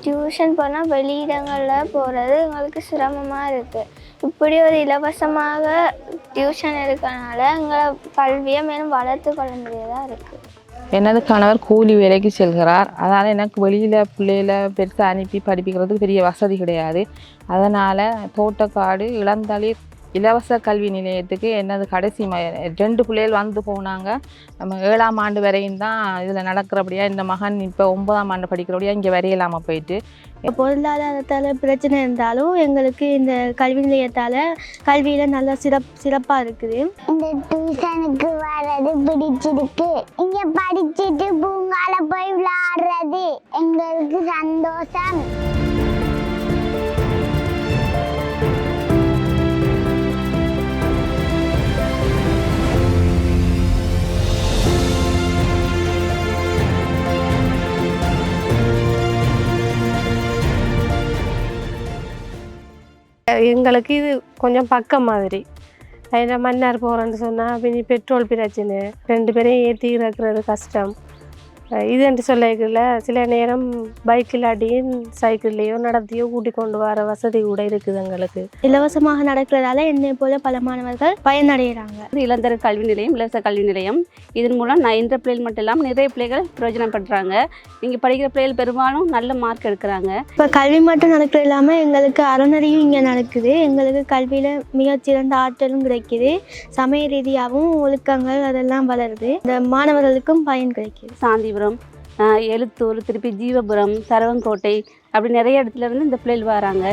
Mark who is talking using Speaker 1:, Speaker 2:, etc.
Speaker 1: Tuition போனால் வெளியிடங்களில் போகிறது எங்களுக்கு சிரமமாக இருக்குது. இப்படி ஒரு இலவசமாக டியூஷன் இருக்கனால எங்களை கல்வியை மேலும் வளர்த்து கொள்ள முடியதாக இருக்குது.
Speaker 2: எனது கணவர் கூலி வேலைக்கு செல்கிறார். அதனால் எனக்கு வெளியில் பிள்ளைகளை பெருசாக அனுப்பி படிப்பிக்கிறதுக்கு பெரிய வசதி கிடையாது. அதனால் தோட்டக்காடு இளந்தளிர் இலவச கல்வி நிலையத்துக்கு எனது கடைசி 2 பிள்ளைகள் வந்து போனாங்க. நம்ம 7ஆம் ஆண்டு வரையும் தான் இதில் நடக்கிறபடியா. இந்த மகன் இப்போ 9ஆம் ஆண்டு படிக்கிறபடியா இங்கே வரையில்லாமல் போயிட்டு.
Speaker 3: பொருளாதாரத்தால் பிரச்சனை இருந்தாலும் எங்களுக்கு இந்த கல்வி நிலையத்தால் கல்வியில் நல்லா சிறப்பாக இருக்குது.
Speaker 4: இந்த டியூஷனுக்கு வர்றது பிடிச்சிருக்கு. இங்கே படிச்சுட்டு பூங்கால போய் விளையாடுறது எங்களுக்கு சந்தோஷம்.
Speaker 5: எங்களுக்கு இது கொஞ்சம் பக்கம் மாதிரி. அதில் மன்னார் போகிறேன்னு சொன்னால் பின்னி பெட்ரோல் பிரச்சனை, 2 பேரையும் ஏற்றி இறக்குறது கஷ்டம். இதுன்ட்டு சொல்லிக்கல சில நேரம் பைக் இல்லாட்டியும் சைக்கிள்லேயோ நடத்தியோ கூட்டி கொண்டு வர வசதி கூட இருக்குது. எங்களுக்கு
Speaker 3: இலவசமாக நடக்கிறதால என்னை போல பல மாணவர்கள் பயனடைகிறாங்க.
Speaker 6: இளந்தர கல்வி நிலையம், இலவச கல்வி நிலையம். இதன் மூலம் நான் என்ற பிள்ளைகள் மட்டும் இல்லாமல் நிறைய பிள்ளைகள் பிரயோஜனப்படுறாங்க. இங்கே படிக்கிற பிள்ளைகள் பெரும்பாலும் நல்ல மார்க் எடுக்கிறாங்க.
Speaker 3: இப்போ கல்வி மட்டும் நடக்கிறது இல்லாமல் எங்களுக்கு அறநெறியும் இங்கே நடக்குது. எங்களுக்கு கல்வியில் மிகச்சிறந்த ஆற்றலும் கிடைக்கிது. சமய ரீதியாகவும் ஒழுக்கங்கள் அதெல்லாம் வளருது. இந்த மாணவர்களுக்கும் பயன் கிடைக்கிது.
Speaker 6: சாந்திபுரம், எழுத்தூர், திருப்பி ஜீவபுரம், சரவங்கோட்டை அப்படி நிறைய இடத்துல இருந்து இந்த பிள்ளைகள் வராங்க.